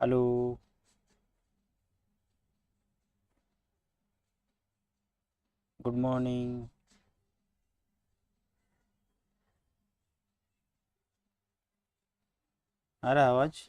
Hello. Good morning. आ रहा है आवाज़?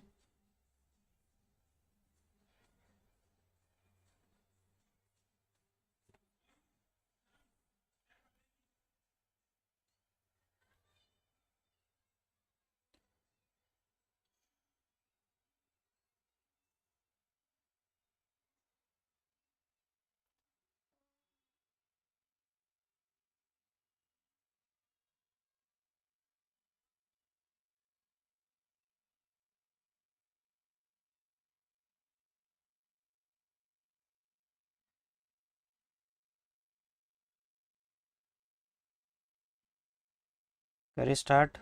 करें स्टार्ट।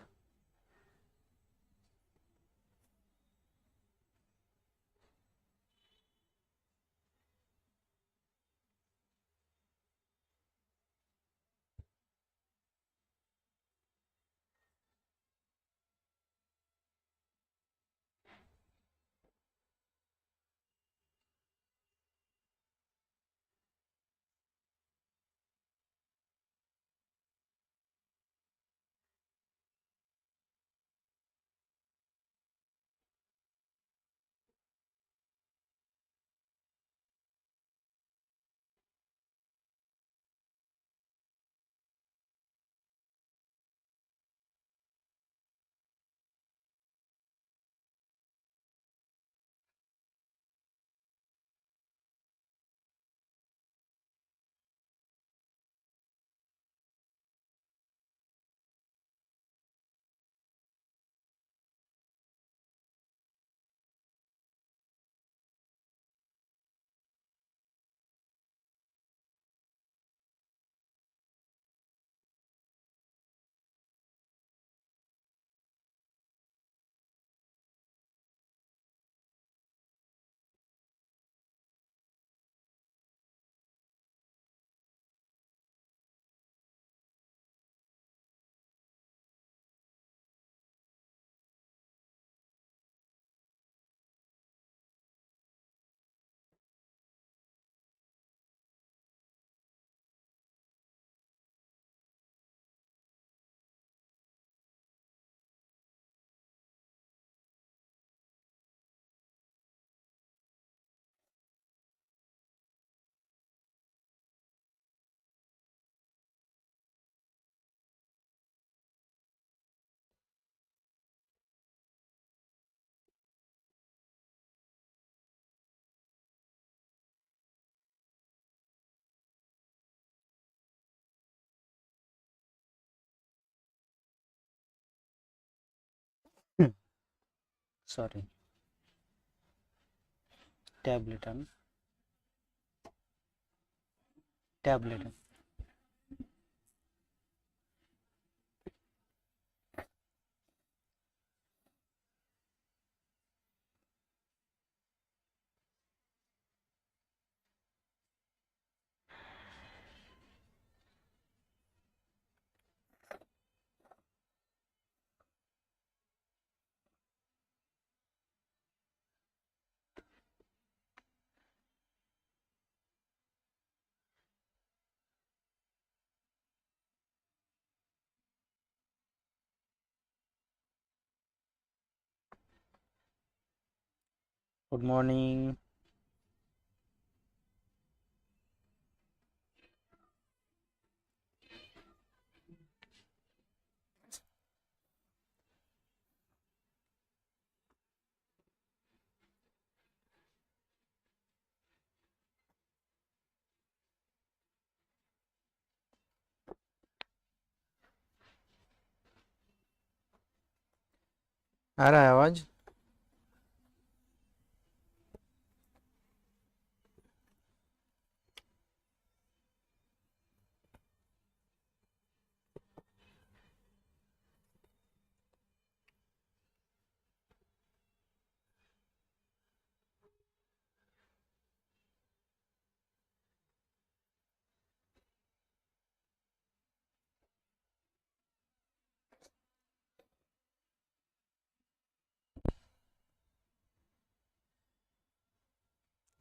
सॉरी। टैबलेट है ना? टैबलेट है। Good morning. आ रहा है आवाज़?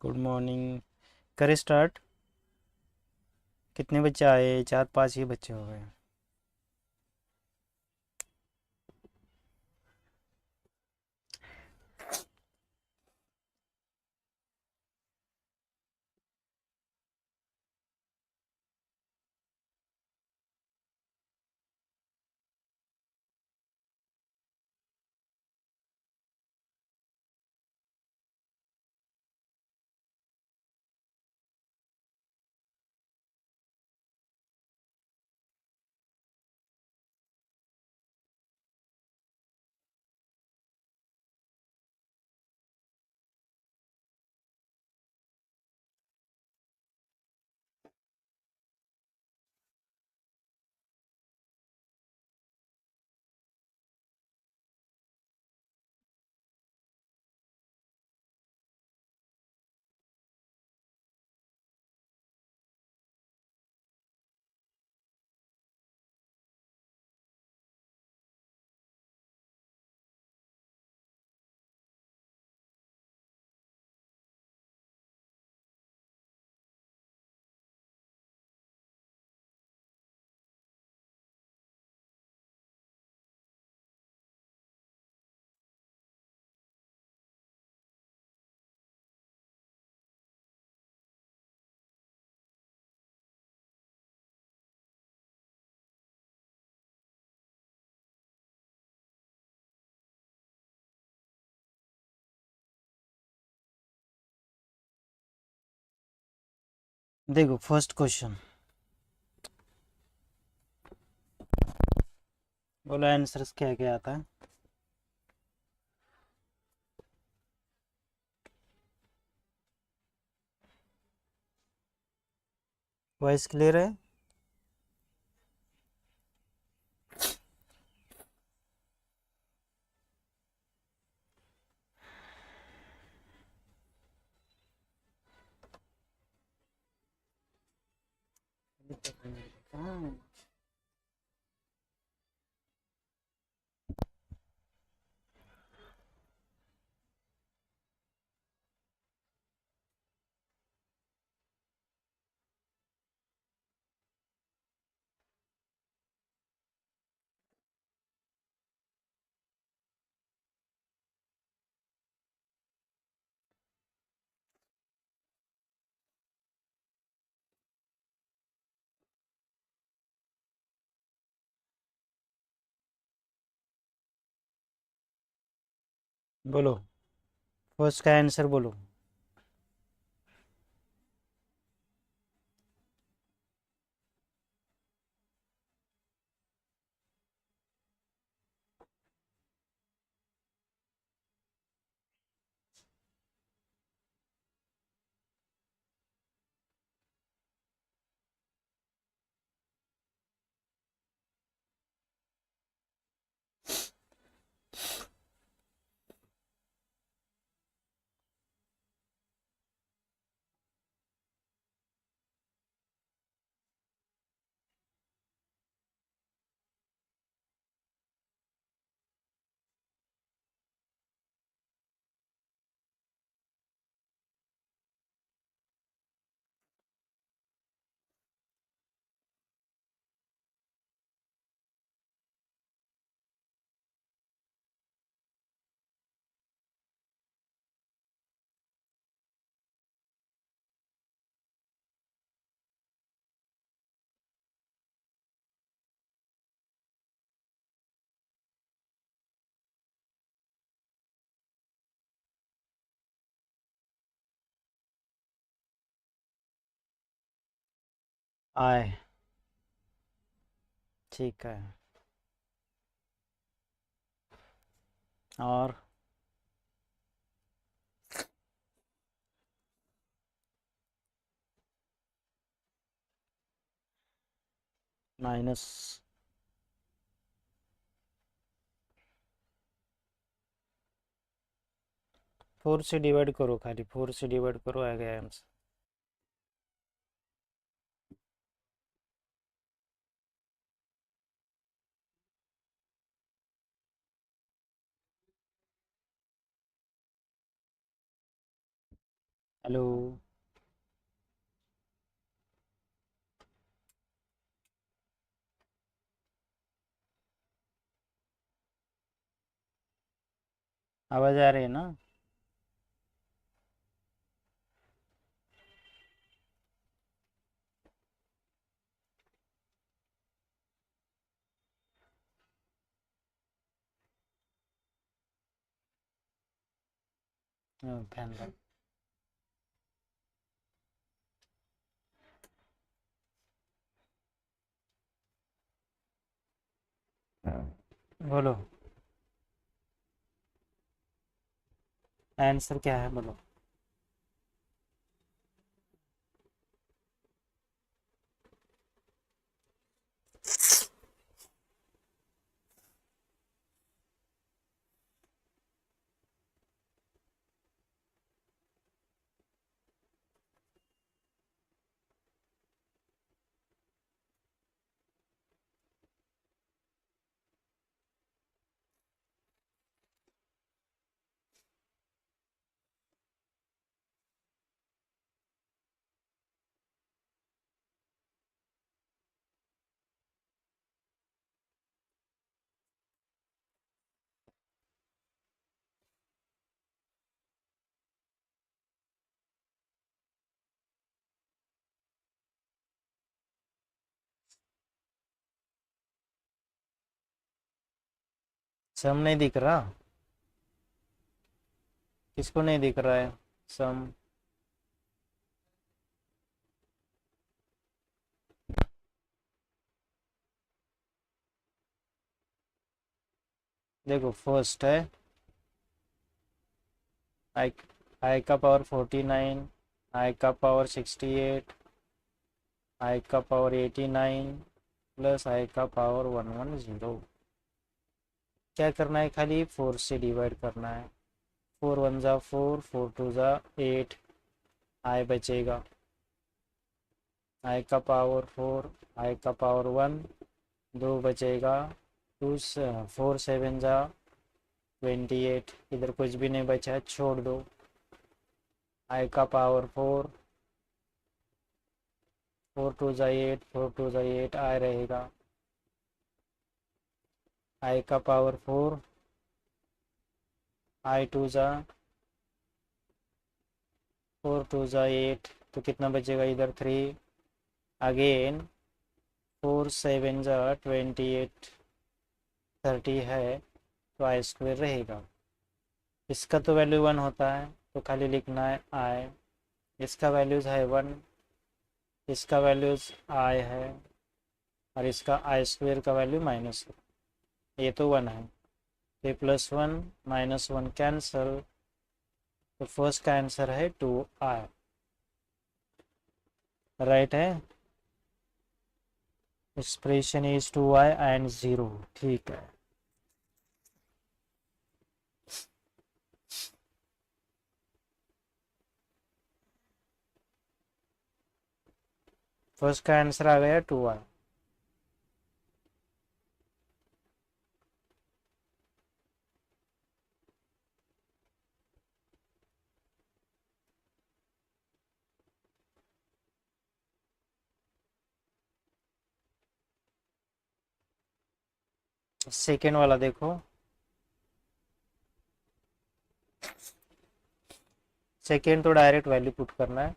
Good morning. करे स्टार्ट। कितने बच्चे आए? 4-5 ही बच्चे हो गए। देखो फर्स्ट क्वेश्चन, बोलो आंसर्स क्या क्या आता है। वॉइस क्लियर है? हाँ, बोलो फर्स्ट का आंसर बोलो। आए, ठीक है। और माइनस 4 से डिवाइड करो, खाली 4 से डिवाइड करो, आ गया आंसर। हेलो। आवाज़ आ रही है ना? फैन का। बोलो, आंसर क्या है बोलो। सम नहीं दिख रहा? किसको नहीं दिख रहा है सम? देखो, फर्स्ट है आई आई का पावर 49, आई का पावर 68, आई का पावर 89 प्लस आई का पावर 110। क्या करना है? खाली 4 से डिवाइड करना है। 4 1 जा 4, 4 2 जा 8, आई बचेगा। आई का पावर 4, आई का पावर 1, 2 बचेगा। 4 7 जा 28, इधर कुछ भी नहीं बचा है, छोड़ दो। आई का पावर 4, 4 2 जा 8, 4 2 जा 8, आई रहेगा। आई का पावर 4, आई 2 जा 4 2 जा 8, तो कितना बचेगा इधर? 3। अगेन 4 7 जा 28, 30 है, तो आई स्क्वेयर रहेगा। इसका तो वैल्यू 1 होता है, तो खाली लिखना है आई। इसका वैल्यूज है 1, इसका वैल्यूज आई है, और इसका आई स्क्वेयर का वैल्यू माइनस है। ये तो 1 है, तो +1 -1 कैंसल, तो फर्स्ट का आंसर है 2i। राइट है? Expression is 2i and 0। ठीक है। फर्स्ट का आंसर आ गया 2i। सेकेंड वाला देखो। सेकेंड तो डायरेक्ट वैल्यू पुट करना है।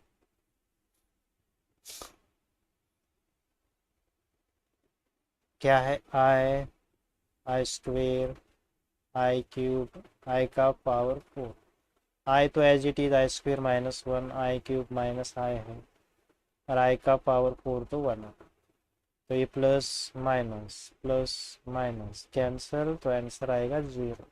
क्या है? आई, आई स्क्वेयर, आई क्यूब, आई का पावर 4। आई तो as it is i square -1, i cube minus i है, और आई का पावर 4 तो 1 है। तो ये प्लस माइनस कैंसल, तो आंसर आएगा 0।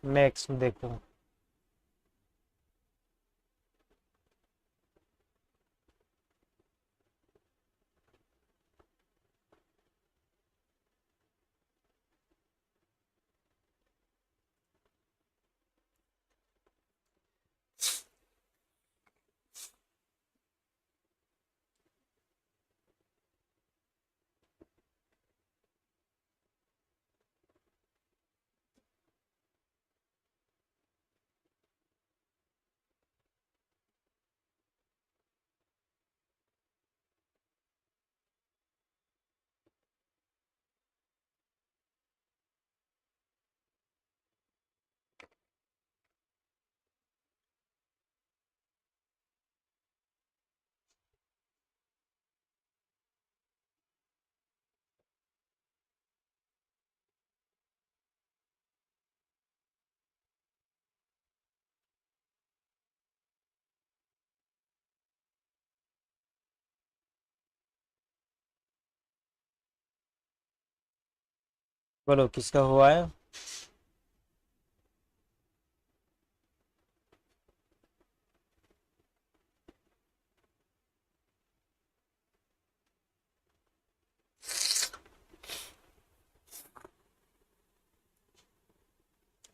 नेक्स्ट देखो। बोलो किसका हुआ है?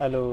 हेलो।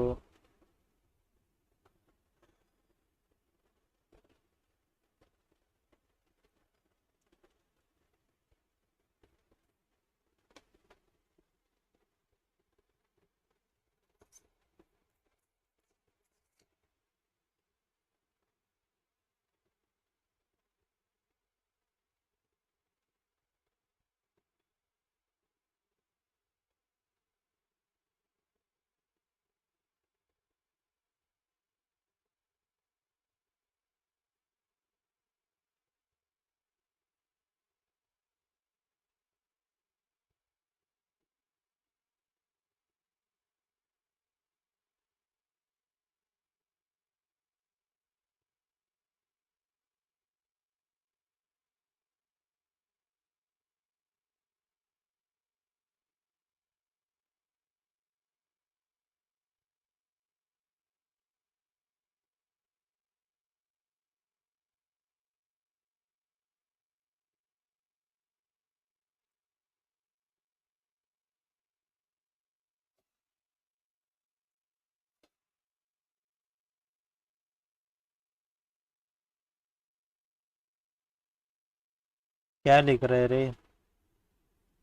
क्या लिख रहे रे?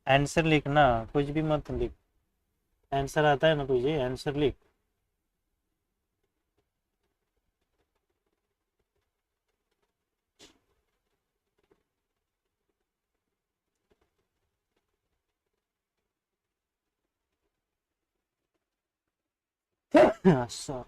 आंसर लिखना, कुछ भी मत लिख। आंसर आता है ना तुझे, आंसर लिख। सर।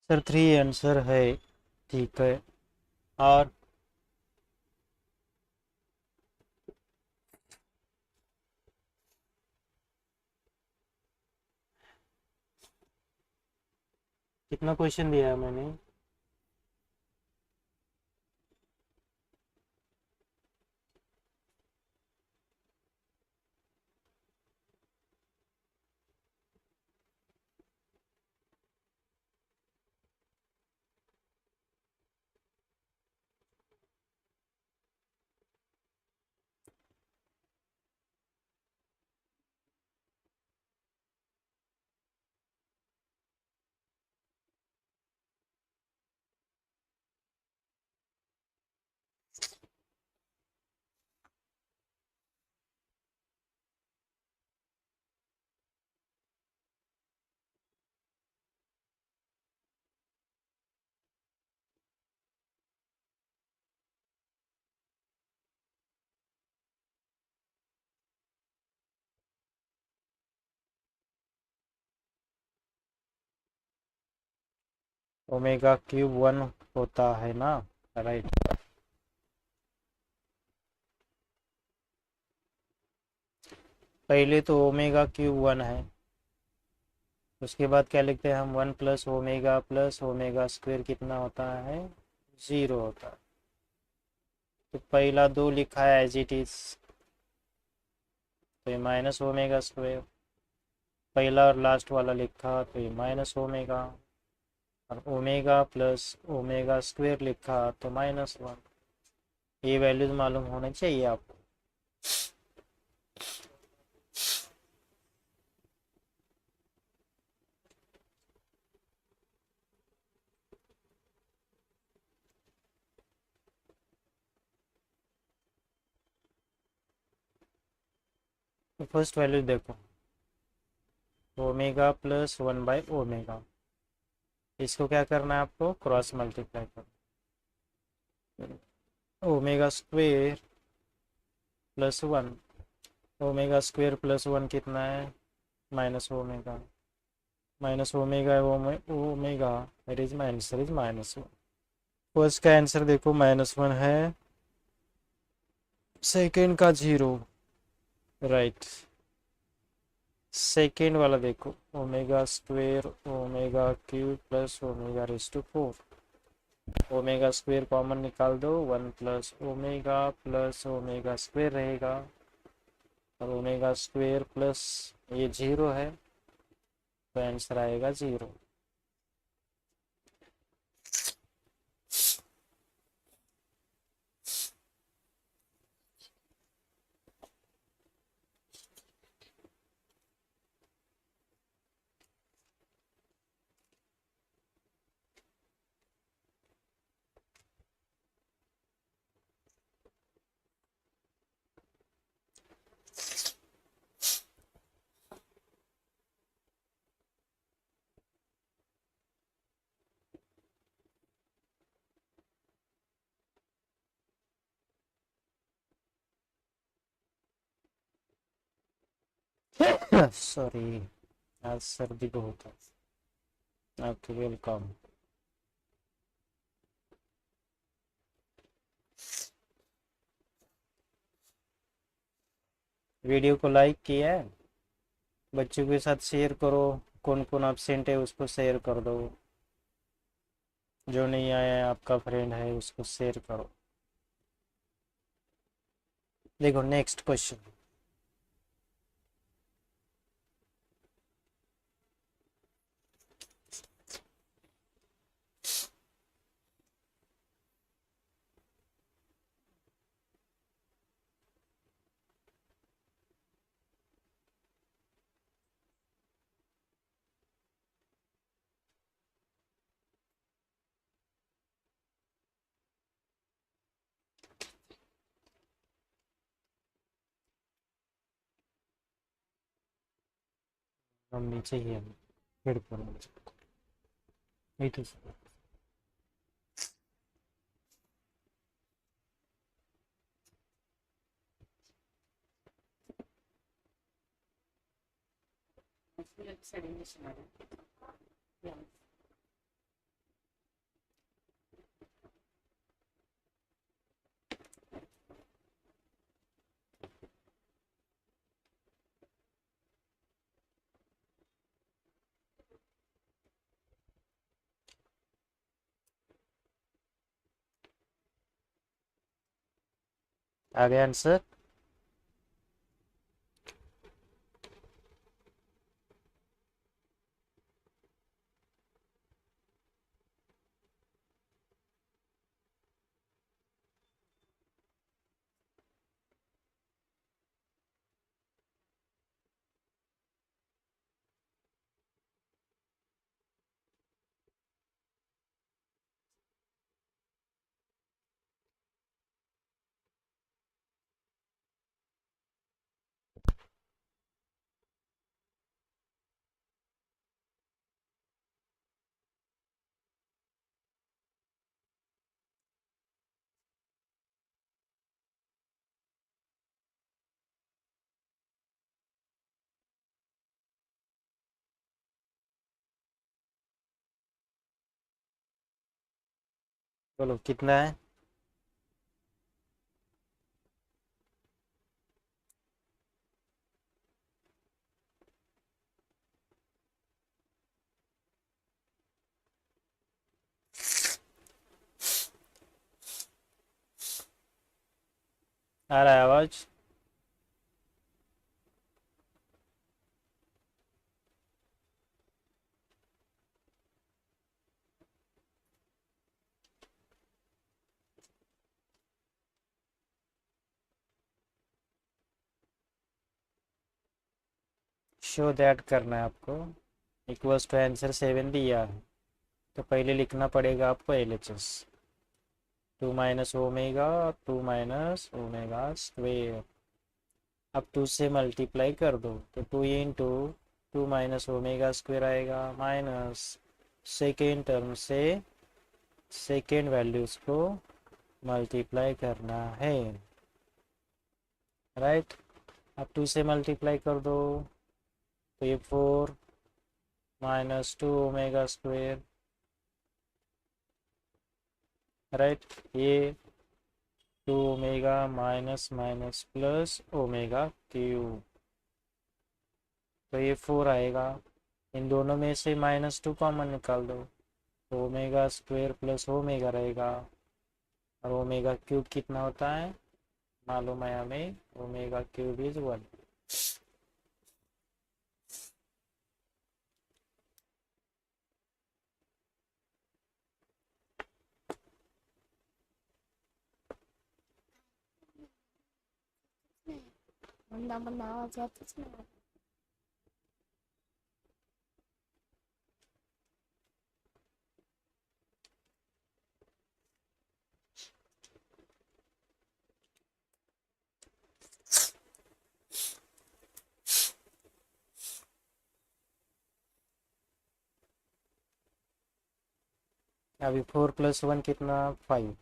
सर 3 आंसर है। ठीक है। और कितना क्वेश्चन दिया है मैंने? ओमेगा क्यूब 1 होता है ना? राइट। पहले तो ओमेगा क्यूब 1 है, उसके बाद क्या लिखते हैं हम? 1 प्लस ओमेगा स्क्वेयर कितना होता है? 0 होता है। तो पहला 2 लिखा है एज इट इज, तो ये माइनस ओमेगा स्क्वेयर। पहला और लास्ट वाला लिखा तो ये माइनस ओमेगा, और ओमेगा प्लस ओमेगा स्क्वेयर लिखा तो -1। ये वैल्यूज मालूम होने चाहिए आपको। तो फर्स्ट वैल्यू देखो, ओमेगा प्लस 1/ओमेगा, इसको क्या करना है आपको, क्रॉस मल्टीप्लाई करना। Omega square plus 1, omega square plus 1 कितना है, माइनस ओमेगा, माइनस ओमेगा है omega, it is answer is -1। First का आंसर देखो -1 है, सेकेंड का 0, राइट। सेकेंड वाला देखो, omega square omega cube plus omega raise to 4, omega square common निकाल दो, 1 plus omega plus omega square रहेगा, और ओमेगा स्क्वेयर प्लस ये 0 है, तो आंसर आएगा 0। सॉरी, आज सर्दी बहुत है। Okay, welcome. वीडियो को लाइक किया है, बच्चों के साथ शेयर करो, कौन कौन एब्सेंट है उसको शेयर कर दो, जो नहीं आया है आपका फ्रेंड है उसको शेयर करो। देखो नेक्स्ट क्वेश्चन, हम नीचे ही है, हेडफोन नहीं तो। आ गया आंसर। बोलो कितना है। आ रहा है आवाज। शो दैट करना है आपको, इक्वल्स टू आंसर 7 दिया है, तो पहले लिखना पड़ेगा आपको LHS, 2 - ओमेगा 2 - ओमेगा स्क्वेयर, अब 2 से मल्टीप्लाई कर दो तो 2 इंटू 2 माइनस ओमेगा स्क्वायर आएगा, माइनस सेकेंड टर्म से सेकेंड वैल्यूज को मल्टीप्लाई करना है, राइट। अब 2 से मल्टीप्लाई कर दो तो ये 4 माइनस 2 ओमेगा स्क्वायर, राइट। ये 2 omega minus minus plus omega cube, तो ये 4 आएगा। इन दोनों में से -2 कॉमन निकाल दो तो ओमेगा स्क्वायर प्लस ओमेगा रहेगा, और ओमेगा क्यूब कितना होता है मालूम है हमें, ओमेगा क्यूब इज 1। बंदा आ जाता है। अभी 4 प्लस 1 कितना 5,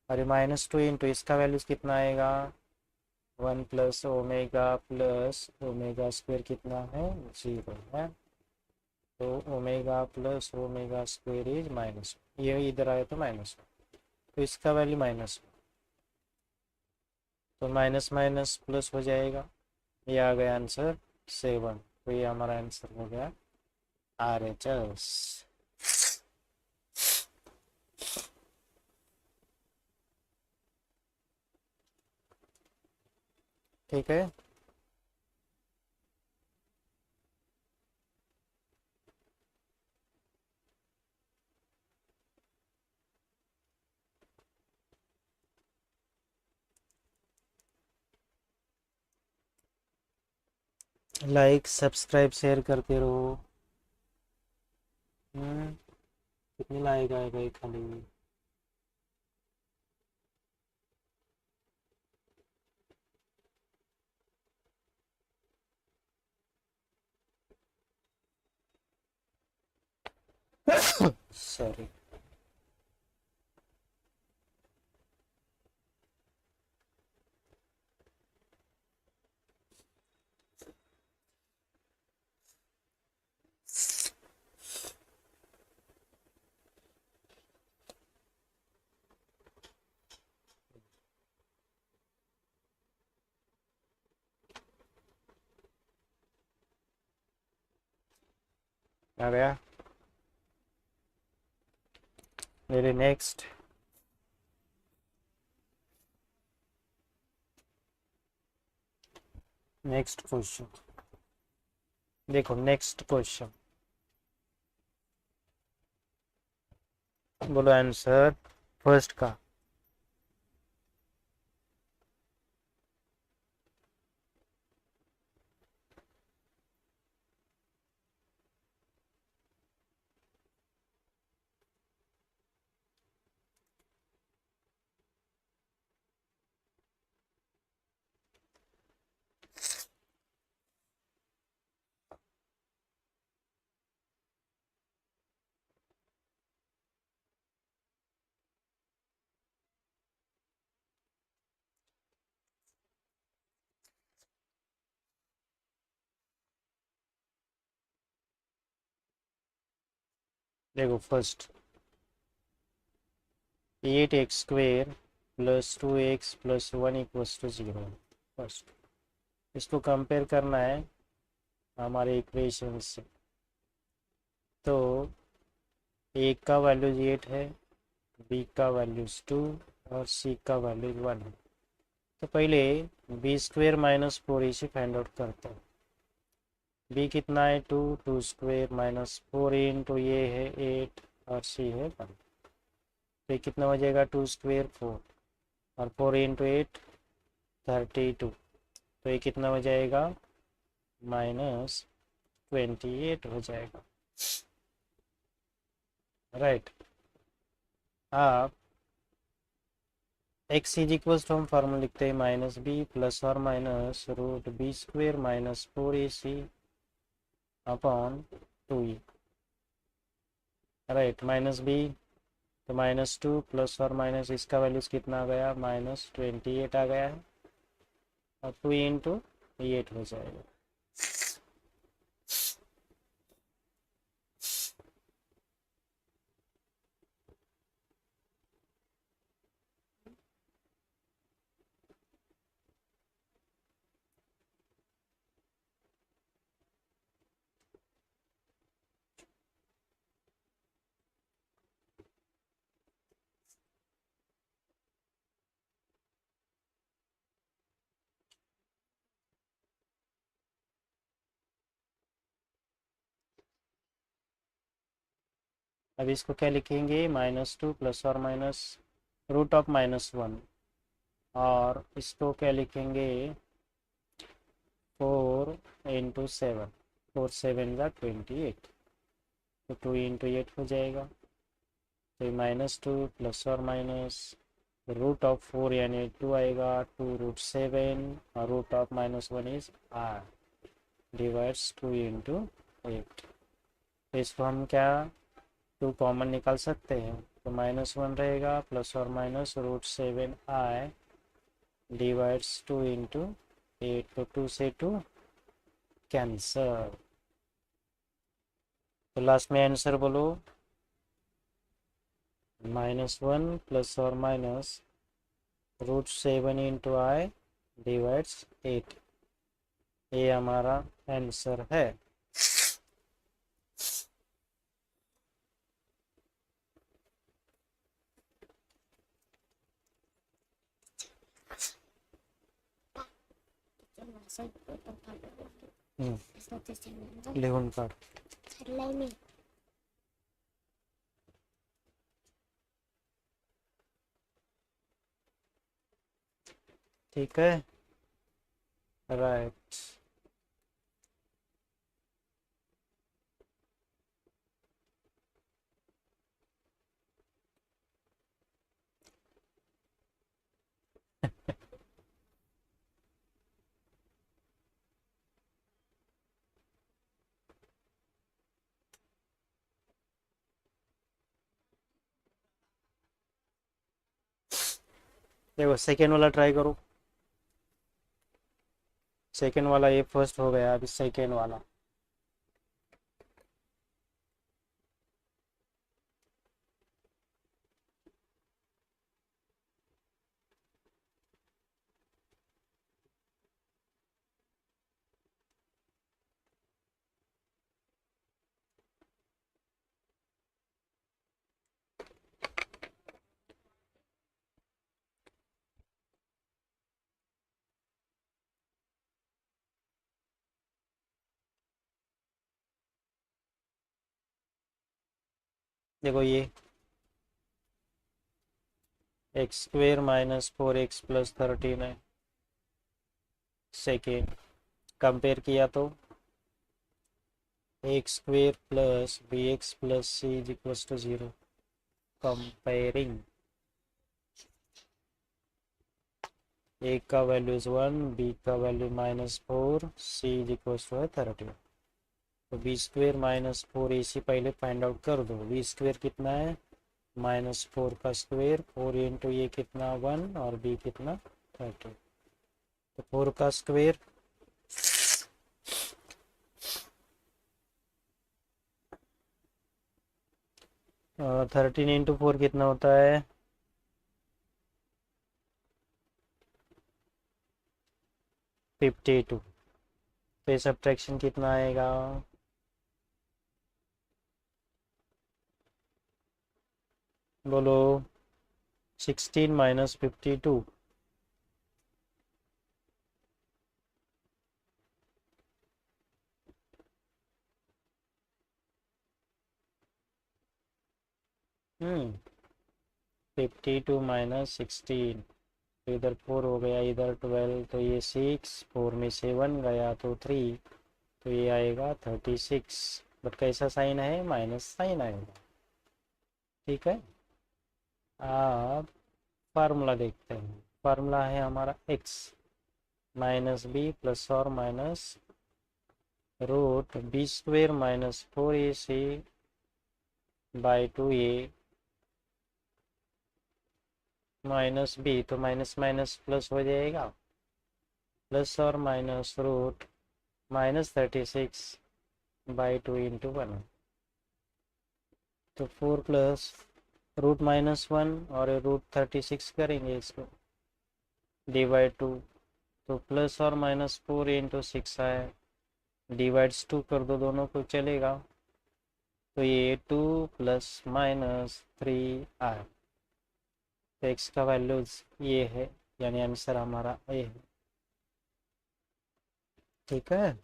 अरे -2 इंटू इसका वैल्यूज कितना आएगा 1 प्लस ओमेगा स्क्वायर कितना है 0 है, तो omega plus omega square is minus, ये इधर आए तो -1, तो इसका वैल्यू -1, तो माइनस माइनस प्लस हो जाएगा, ये आ गया आंसर 7, तो ये हमारा आंसर हो गया RHS। ठीक है। लाइक सब्सक्राइब शेयर करते रहो। कितनी लाइक आए भाई खाली। सॉरी। आ गया मेरे नेक्स्ट। नेक्स्ट क्वेश्चन देखो, नेक्स्ट क्वेश्चन बोलो आंसर फर्स्ट का। देखो first 8x² plus 2x plus 1 equals to 0। First इसको कंपेयर करना है हमारे इक्वेशन से, तो ए का वैल्यूज 8 है, बी का वैल्यूज 2 और सी का वैल्यूज 1 है। तो पहले b² माइनस 4 इसे फाइंड आउट करते हैं। b कितना है 2, 2² माइनस 4 इंटू ये है 8 और c है 1, तो ये कितना हो जाएगा 2² 4 और 4 इंटू 8 32, तो ये कितना हो जाएगा -28 हो जाएगा, राइट। आप एक्स इज इक्वल टू हम फार्मूला लिखते हैं माइनस बी प्लस और minus root b square minus 4ac upon 2e। Right, minus b तो -2 प्लस और माइनस इसका वैल्यूज कितना आ गया, -28 आ गया है, और 2 इंटू 8 हो जाएगा। अब इसको क्या लिखेंगे, -2 प्लस और माइनस रूट ऑफ -1, और इसको क्या लिखेंगे 4 इंटू 7, 4 7 का 28, तो 2 इंटू 8 हो जाएगा। तो -2 प्लस और माइनस रूट ऑफ 4 यानी 2 आएगा, 2 रूट 7 और root of -1 is r divides 2 into 8। तो इसको हम क्या 2 कॉमन निकाल सकते हैं, तो -1 रहेगा प्लस और माइनस √7i डिवाइड्स 2 इंटू 8, तो 2 से 2 कैंसर। तो लास्ट में आंसर बोलो, -1 प्लस और माइनस √7 इंटू i डिवाइड्स 8, ये हमारा आंसर है। लिहून काढ। ठीक है, राइट। देखो सेकेंड वाला ट्राई करो, सेकेंड वाला ये फर्स्ट हो गया, अभी सेकेंड वाला। देखो ये x² माइनस 4x प्लस 13 है, सेकेंड कंपेयर किया तो x² plus bx plus c is equal to 0। Comparing a का वैल्यू इज 1, b का value -4, c is equal to 13। तो b² माइनस 4ac पहले फाइंड आउट कर दो। b² कितना है, -4 का स्क्वेयर, 4 इंटू ये कितना 1 और b कितना 13, तो 4 का स्क्वेयर 13 इंटू 4 कितना होता है, 52। तो ये सब्ट्रैक्शन कितना आएगा, बोलो 16 माइनस 52। हम्म 52 माइनस 16, तो इधर 4 हो गया, इधर 12, तो ये 6, 4 में से 1 गया तो 3, तो ये आएगा 36। बट कैसा साइन है, माइनस साइन आएगा। ठीक है, आप फार्मूला देखते हैं। फार्मूला है हमारा x माइनस बी प्लस और minus root b square minus 4ac by 2a minus b, तो माइनस माइनस प्लस हो जाएगा, प्लस और minus root minus 36 by 2 into 1, तो 4 प्लस रूट माइनस 1 और रूट 36 करेंगे इसको डिवाइड 2, तो प्लस और माइनस 4 इंटू 6 आए, डिवाइड्स 2 कर दो, दोनों को चलेगा, तो ये 2 प्लस माइनस 3 आए, तो x का वैल्यूज ये है, यानी आंसर हमारा ये है। ठीक है,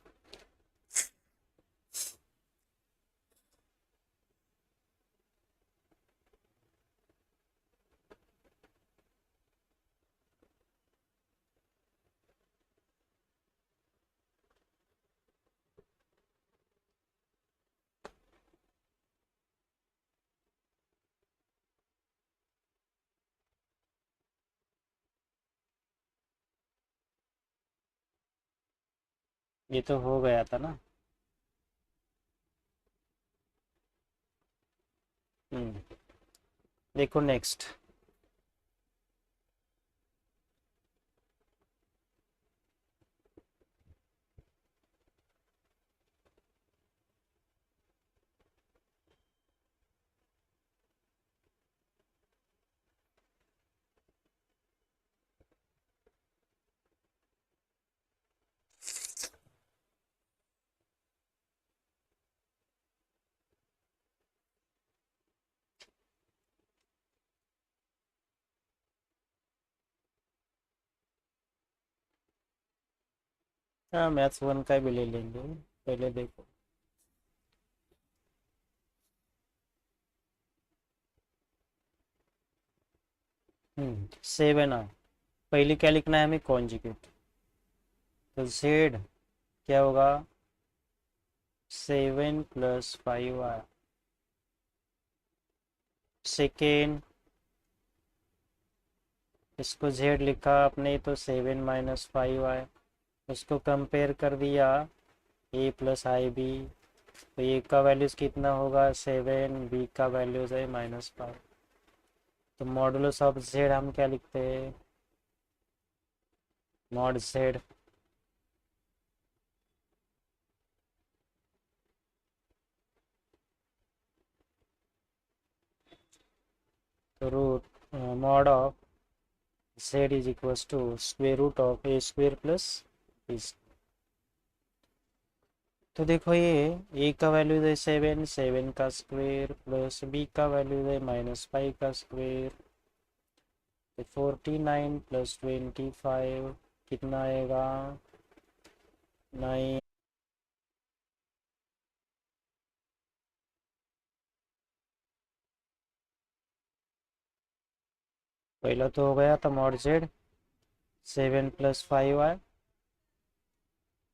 ये तो हो गया था ना। देखो नेक्स्ट, हाँ मैथ्स 1 का भी ले लेंगे, पहले देखो। सेवन आ, पहले क्या लिखना है हमें, कॉन्जुगेट, तो जेड क्या होगा, 7 प्लस 5 आया, सेकेंड इसको जेड लिखा आपने, तो 7 माइनस 5 आए, उसको कंपेयर कर दिया ए प्लस आई बी, तो ए का वैल्यूज कितना होगा 7, बी का वैल्यूज है -5, तो मॉडुलस ऑफ जेड हम क्या लिखते हैं, मॉड जेड तो root mod of z is equals to square root of a square plus b. तो देखो ये ए का वैल्यू है 7, 7 का स्क्वेयर प्लस बी का वैल्यू है -5 का स्क्वेयर, तो 49 प्लस 25 कितना आएगा 9। पहला तो हो गया था मॉड जेड 7 प्लस 5 आया,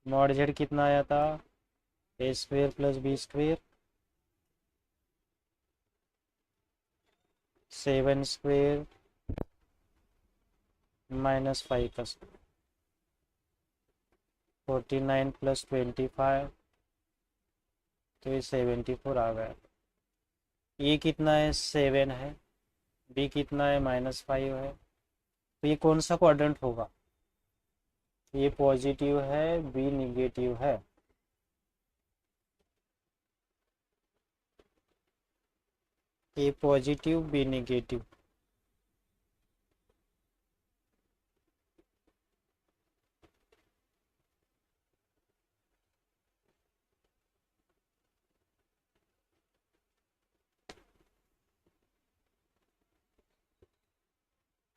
मॉड जेड कितना आया था A square plus B square, 7 square -5 का स्क्वेयर, 49 प्लस 25, तो ये 74 आ गया। ये कितना है 7 है, बी कितना है -5 है, तो ये कौन सा क्वाड्रेंट होगा, ये पॉजिटिव है बी निगेटिव है, ए पॉजिटिव बी निगेटिव,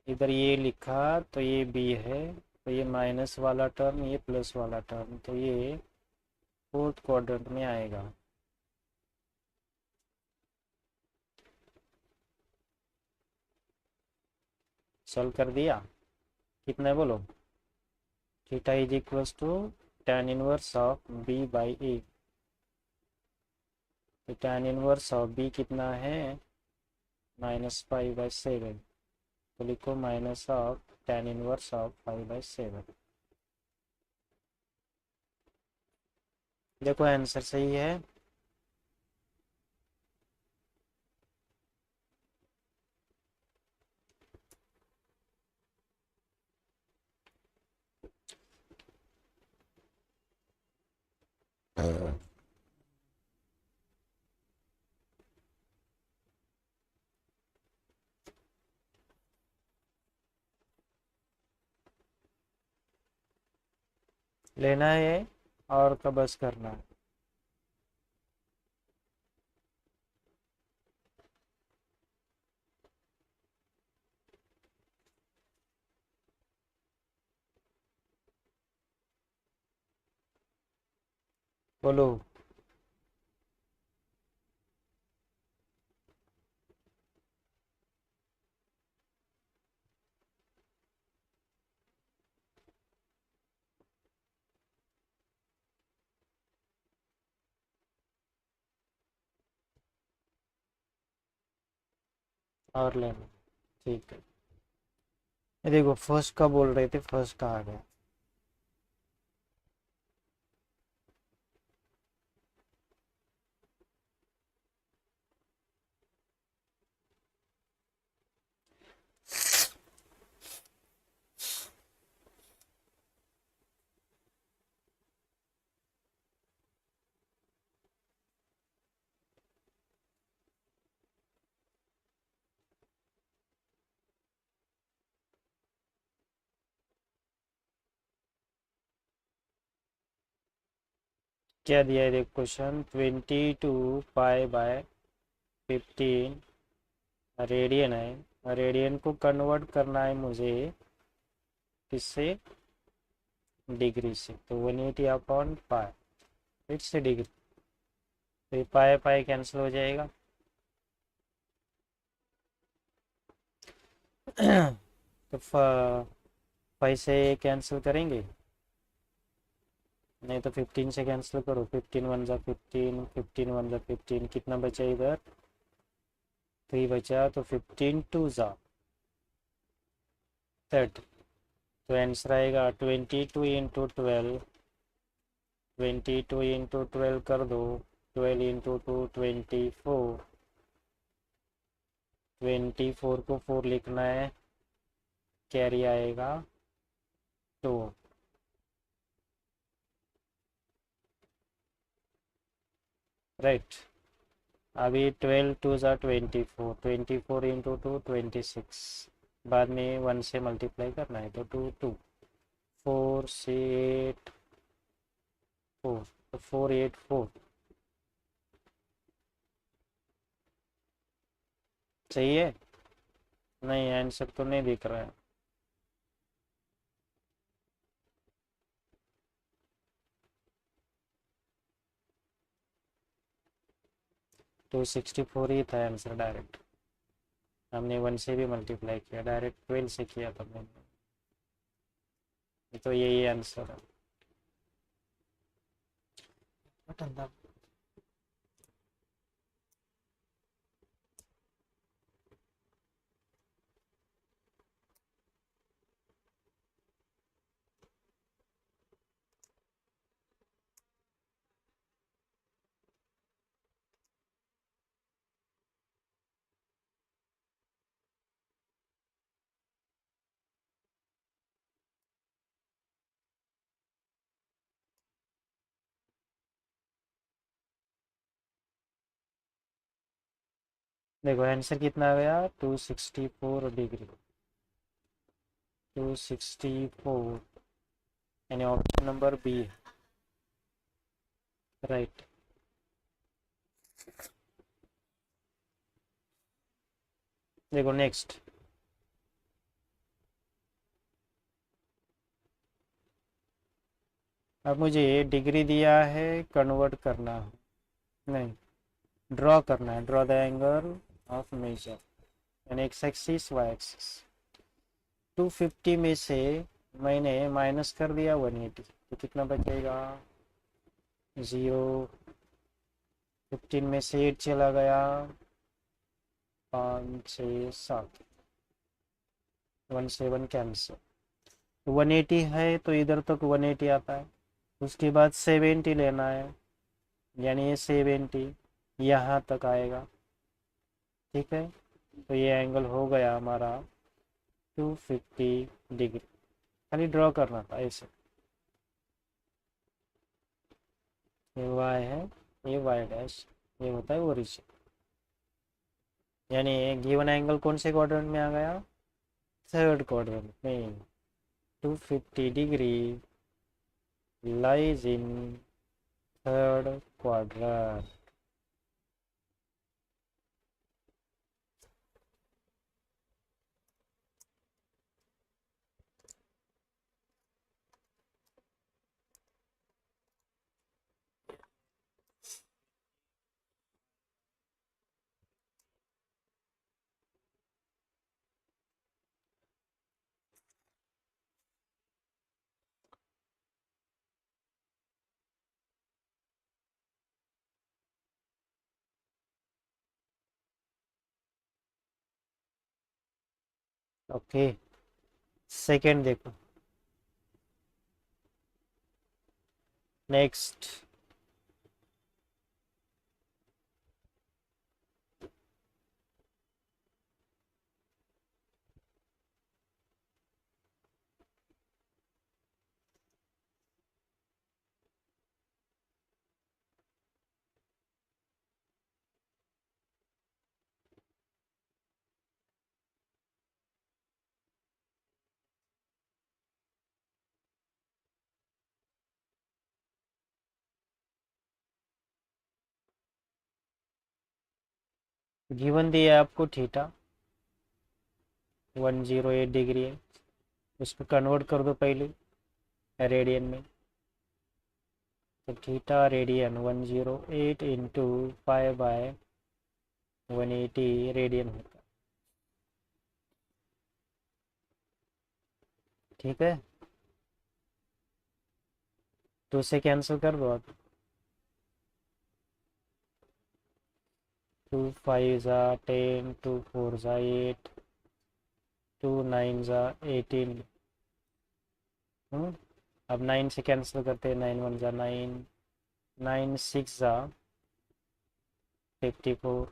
इधर ये लिखा तो ये बी है, तो ये माइनस वाला टर्म ये प्लस वाला टर्म, तो ये फोर्थ क्वाड्रेंट में आएगा। सॉल्व कर दिया, कितना है बोलो, theta is equals to tan inverse of B by A, तो tan इनवर्स ऑफ बी कितना है -5/7, तो लिखो minus of tan inverse of 5/7। देखो आंसर सही है। लेना है और का बस करना है। बोलो। और लेना। ठीक है। ये देखो फर्स्ट का बोल रहे थे, फर्स्ट का आ गया। क्या दिया है देख क्वेश्चन, 22 पाई/15 रेडियन है। रेडियन को कन्वर्ट करना है मुझे किससे, डिग्री से। तो 180/पाई, फिर से डिग्री, तो पाई पाई कैंसिल हो जाएगा। तो 5 से कैंसिल करेंगे, नहीं तो 15 से कैंसिल करो। 15 वन जा 15, 15 वन जा 15, कितना बचा इधर, 3 बचा। तो 15 टू जा 30। तो आंसर आएगा 22 इंटू 12। 22 इंटू 12 कर दो, 12 इंटू 2 24। 24 को 4 लिखना है, कैरी आएगा 2। राइट। अभी 12 टू ज़ा 24, 24 इंटू 2 26। बाद में 1 से मल्टीप्लाई करना है, तो 2 2 4 से 8 4, तो 484। सही है। नहीं आंसर तो नहीं दिख रहा है। 264 ही था आंसर डायरेक्ट। हमने 1 से भी मल्टीप्लाई किया, डायरेक्ट 12 से किया था मैंने। तो यही आंसर है। ठंडा। देखो आंसर कितना आ गया, 264 डिग्री। 264, यानी ऑप्शन नंबर बी है। राइट। देखो नेक्स्ट। अब मुझे डिग्री दिया है, कन्वर्ट करना है, नहीं ड्रॉ करना है। Draw the angle of measure, यानी एक्स एक्सिस वाई एक्सिस। 250 में से मैंने माइनस कर दिया 180, तो कितना बचेगा, 0। 15 में से 8 चला गया, 5 6 7। 17 कैंसिल। 180 है तो इधर तक 180 आता है, उसके बाद 70 लेना है, यानी ये 70 यहाँ तक आएगा। ठीक है, तो ये एंगल हो गया हमारा 250 डिग्री। खाली ड्रॉ करना था ऐसे। ये वाई है, ये वाई डैश, ये होता है ओरिजिन। यानी गिवन एंगल कौन से क्वाड्रेंट में आ गया? थर्ड क्वाड्रेंट में। 250 degree lies in third quadrant. Okay, second देखो। नेक्स्ट, गिवन दिया है आपको थीटा 108 डिग्री है, उसको कन्वर्ट कर दो पहले रेडियन में। तो थीटा रेडियन 108 इंटू 5/180 रेडियन होता है। ठीक है, तो उसे कैंसिल कर दो आप। 2 5 ज़ा 10, 2 4 ज़ा 8, 2 9 ज़ा 18। अब 9 से कैंसिल करते हैं, 9 1 ज़ा 9, 9 6 ज़ा 54,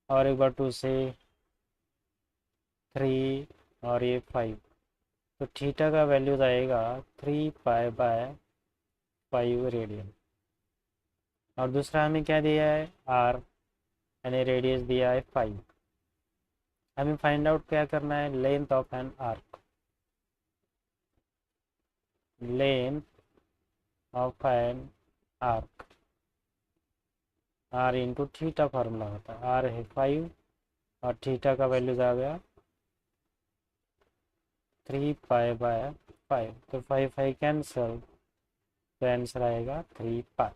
और एक बार 2 से 3, और ये 5। तो थीटा का वैल्यूज आएगा 3π/5 रेडियन। और दूसरा हमें क्या दिया है? आर, यानी रेडियस दिया है 5। हमें फाइंड आउट क्या करना है? Length of an arc. Length of an arc, r into theta formula होता है। आर है 5 और थीटा का वैल्यूज आ गया 3π/5। तो 5 5 कैंसल, तो आंसर आएगा 3π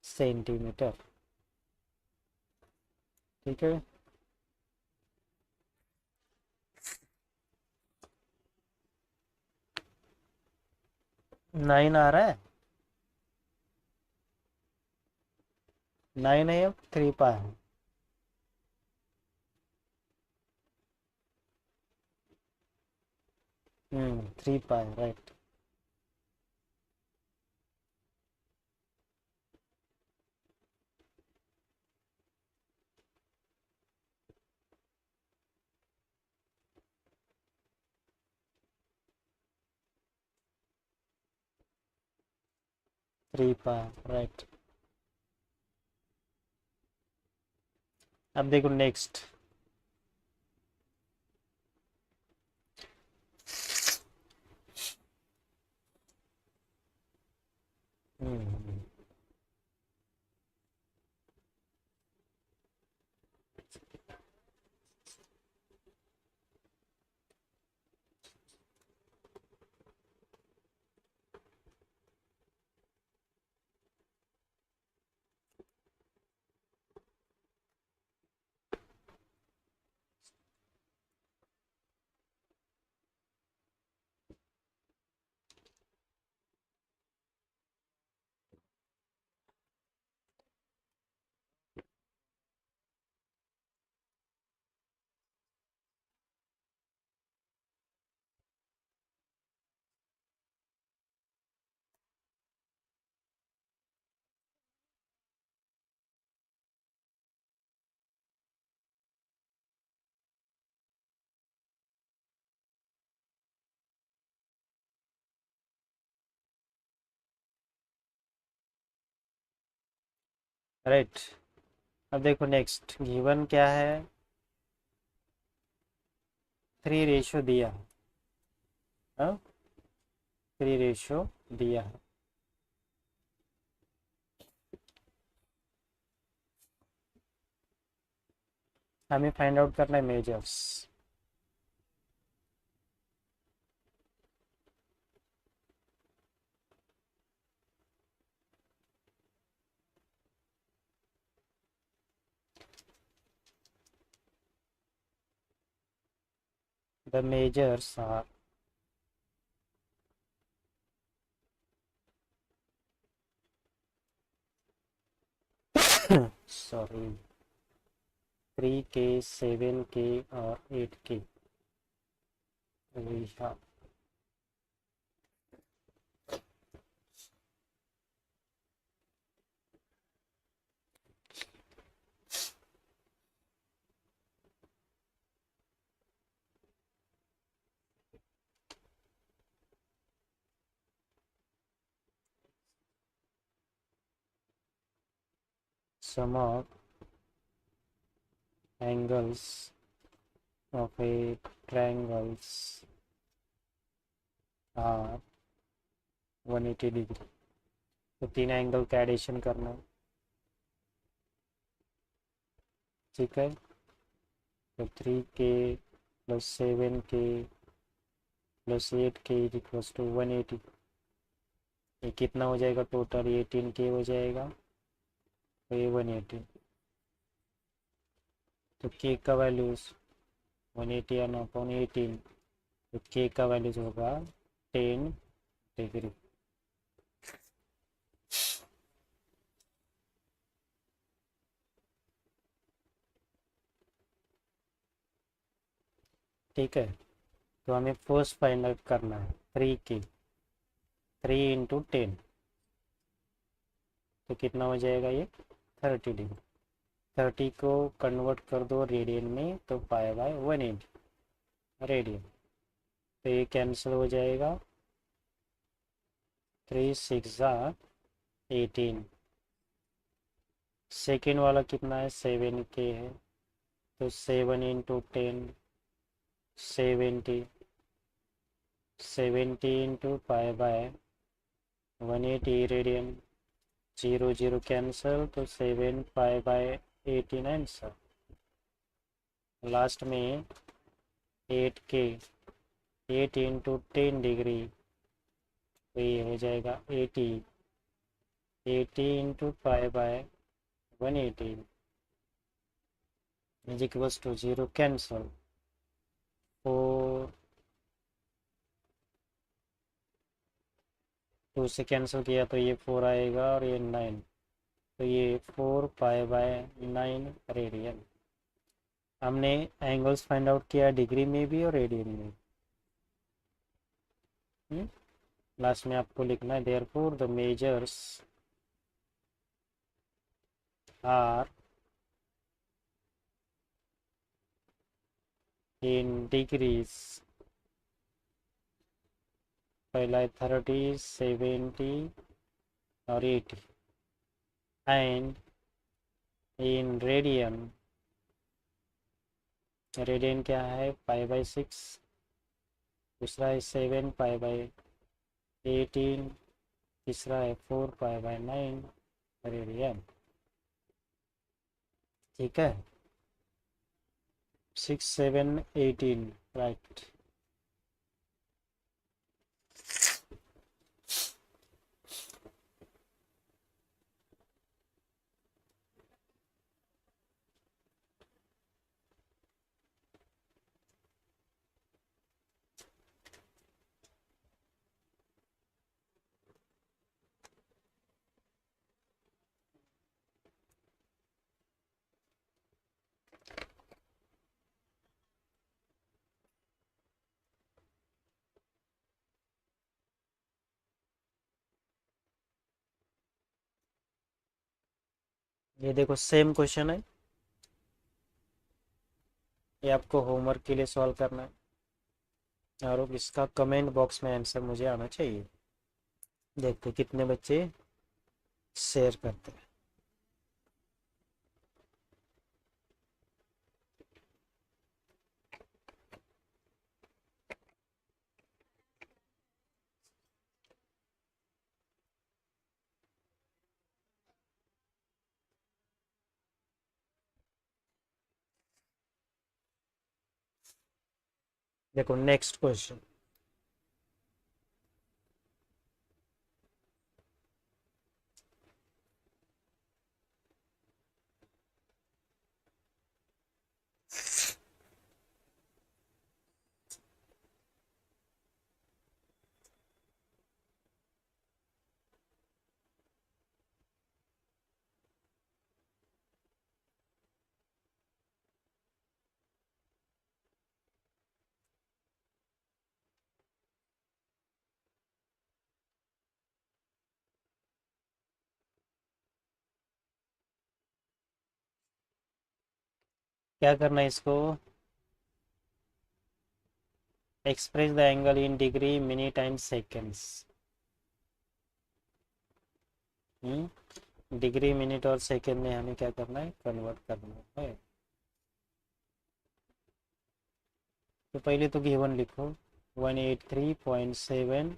सेंटीमीटर। ठीक है, 9 आ रहा है, 9 है, अब 3π है। 3π, राइट। 3π, राइट। अब देखो नेक्स्ट। हम्म राइट। अब देखो नेक्स्ट गिवन क्या है, 3 रेशो दिया है। हाँ, 3 रेशो दिया है। हमें फाइंड आउट करना है measures. The measures are sorry 3K, 7K और 8K। हाँ, sum of angles of a triangles are 180 degree. तो 3 एंगल का एडिशन करना है, ठीक है। तो 3K plus 7K plus 8K is equals to 180। ये कितना हो जाएगा टोटल, 18K हो जाएगा। तो ये 180। तो K का वैल्यूज 180 अपॉन 18, तो K का वैल्यूज होगा 10 डिग्री। ठीक है। तो हमें फर्स्ट फाइंड आउट करना है 3K, 3 इंटू 10, तो कितना हो जाएगा ये 30 डिग्री। 30 को कन्वर्ट कर दो रेडियन में, तो पाई बाय 180 रेडियन। तो ये कैंसिल हो जाएगा, 3 6 18। सेकेंड वाला कितना है, 7K है। तो 7 into 10 70, 70 into pi by 180 radian. 0 0 cancel, तो 7 पाई बाय 18 आंसर। लास्ट में 8K, 8 इंटू 10 डिग्री, तो ये हो जाएगा 80, 80 into pi by 180 is equals to 0 cancel. 4 2 से कैंसिल किया तो ये 4 आएगा और ये 9, तो ये 4 पाई बाय 9 रेडियन। हमने एंगल्स फाइंड आउट किया डिग्री में भी और रेडियन में। लास्ट में आपको लिखना है therefore the measures are in degrees. पहला है 30, 70 और 80, एंड इन रेडियन। रेडियन क्या है, पाई बाय 6। दूसरा है 7 पाई बाय 18। तीसरा है 4 पाई बाय 9 रेडियन। ठीक है, 6 7 18 राइट। ये देखो सेम क्वेश्चन है, ये आपको होमवर्क के लिए सॉल्व करना है और इसका कमेंट बॉक्स में आंसर मुझे आना चाहिए। देखते कितने बच्चे शेयर करते हैं। देखो नेक्स्ट क्वेश्चन, क्या करना है इसको, express the angle in degree minute and seconds. Degree minute और सेकेंड में हमें क्या करना है, कन्वर्ट करना है। तो पहले तो गिवन लिखो, 183.7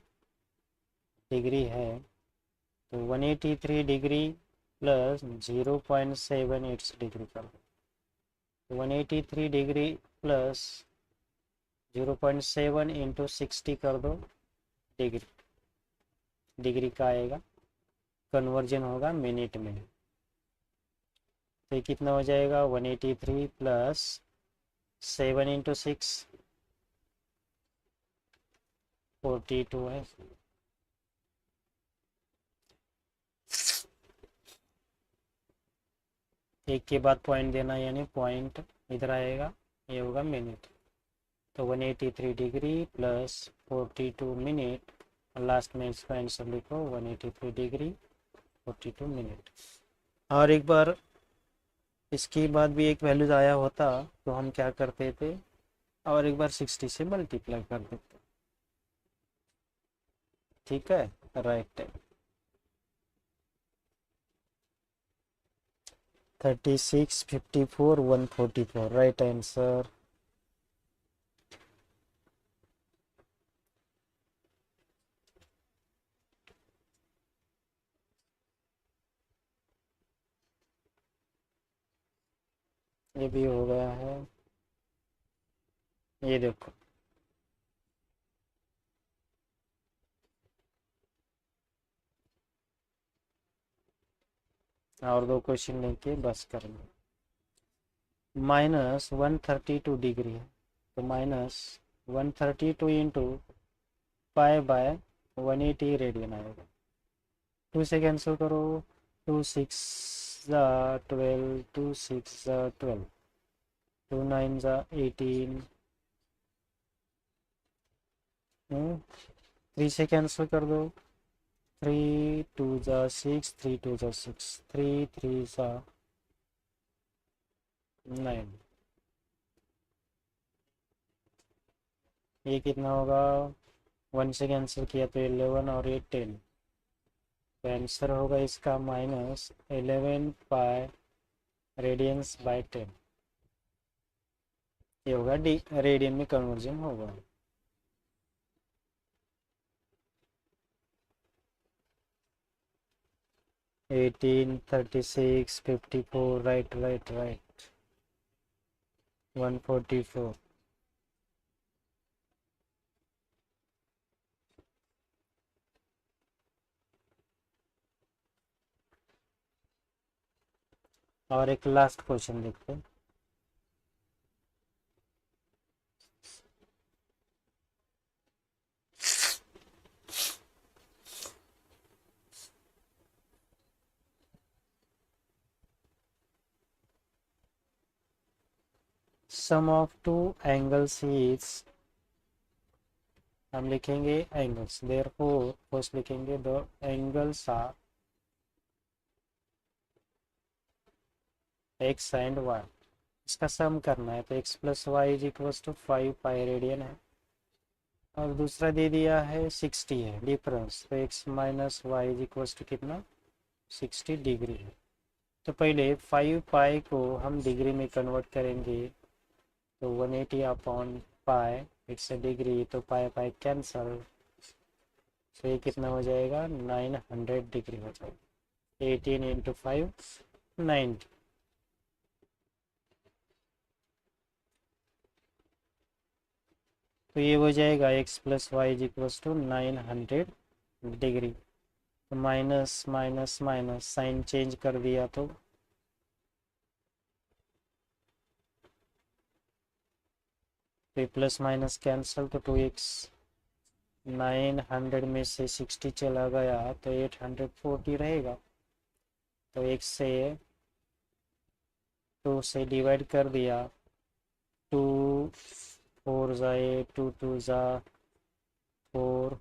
डिग्री है, तो 183 डिग्री प्लस 0.78 डिग्री कर दो। 183 डिग्री प्लस 0.7 इंटू 60 कर दो डिग्री, डिग्री का आएगा, कन्वर्जन होगा मिनट में। तो ये कितना हो जाएगा, 183 प्लस 7 इंटू 6 42 है। एक के बाद पॉइंट देना, यानी पॉइंट इधर आएगा, ये होगा मिनट। तो 183 डिग्री प्लस 42 मिनट, लास्ट में इसका आंसर लिखो 183 डिग्री 42 मिनट। और एक बार इसके बाद भी एक वैल्यूज आया होता तो हम क्या करते थे, और एक बार 60 से मल्टीप्लाई कर देते। ठीक है, राइट है। 36, 54, 144 राइट आंसर। ये भी हो गया है, ये देखो। और दो क्वेश्चन लेके बस करेंगे। -132 डिग्री है, तो -132 इंटू पाई बाय 180 रेडियन आएगा। 2 से कैंसिल करो, 2 6 ज़ा 12, 2 6 ज़ा 12, 2 9 ज़ा 18, 3 से कैंसिल कर दो, 3 2 ज़ा 6, 3 2 ज़ा 6, 3 3 ज़ा 9, ये कितना होगा, 1 से कैंसिल किया तो 11 और ये 10, तो आंसर होगा इसका -11 पाई रेडियंस बाय 10। ये होगा डी, रेडियन में कन्वर्जन होगा। Eighteen 36 54 right right right 144। और एक लास्ट क्वेश्चन देखते हैं। Sum of two angles is, हम लिखेंगे एंगल्स, देयरफॉर फर्स्ट लिखेंगे the angles are x and y. इसका सम करना है, तो x plus Y is equal to 5 pi radian है, और दूसरा दे दिया है 60 है डिफरेंस, तो x minus y is equal to कितना, 60 डिग्री है। तो पहले 5 पाई को हम डिग्री में कन्वर्ट करेंगे, तो 180 upon pi, it's a degree, तो पाई पाई कैंसल, तो ये कितना हो जाएगा, 900 डिग्री हो जाएगा। 18 इंटू 5 90, तो ये हो जाएगा x plus Y is equals to 900 degree. तो minus minus minus sine change कर दिया तो प्लस माइनस कैंसिल, तो 2x 900 में से 60 चला गया तो 840 रहेगा। तो x से 2 से डिवाइड कर दिया, 2 4 ज़ा 8, 2 2 ज़ा 4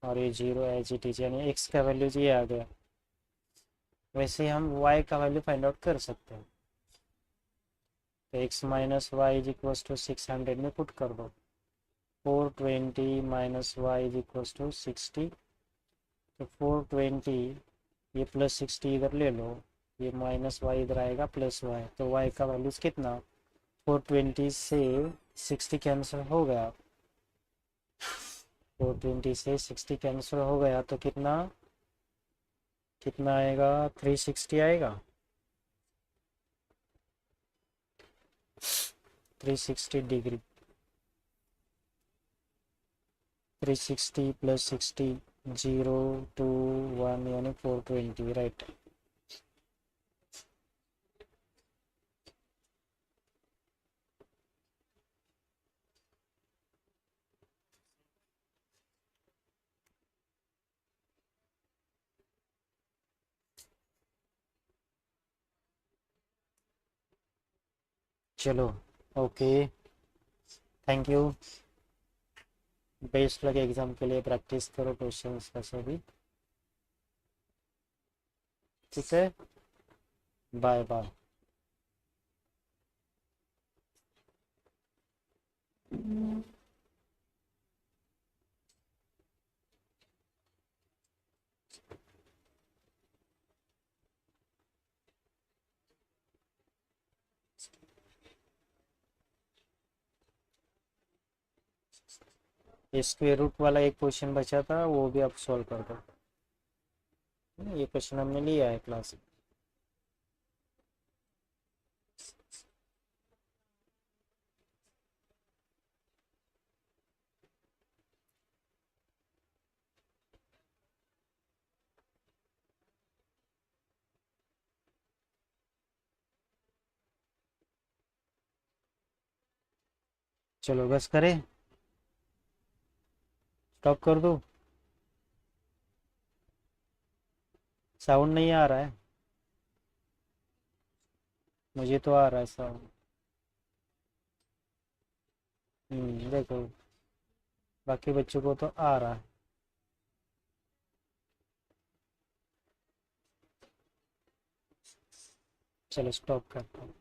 और ये 0 एज इट इज, यानी x का वैल्यू ये आ गया। वैसे हम y का वैल्यू फाइंड आउट कर सकते हैं। तो x minus y is equals to 600 में पुट कर दो, 420 minus y is equals to 60। तो 420 ये प्लस 60 इधर ले लो, ये माइनस वाई इधर आएगा प्लस वाई, तो वाई का वैल्यू कितना, 420 से 60 कैंसिल हो गया, 420 से 60 कैंसिल हो गया तो कितना कितना आएगा, 360 आएगा, 360 डिग्री। 360 प्लस 60, 0 2 1 यानी 420, राइट। चलो, ओके, थैंक यू। बेस्ट लगे एग्जाम के लिए, प्रैक्टिस करो क्वेश्चंस का सभी, ठीक है, बाय बाय। स्क्वायर रूट वाला एक क्वेश्चन बचा था, वो भी आप सॉल्व कर दो। ये क्वेश्चन हमने लिया है क्लास में। चलो बस करें, स्टॉप कर दो, साउंड नहीं आ रहा है, मुझे तो आ रहा है साउंड। देखो, बाकी बच्चों को तो आ रहा है। चलो स्टॉप करता हूँ।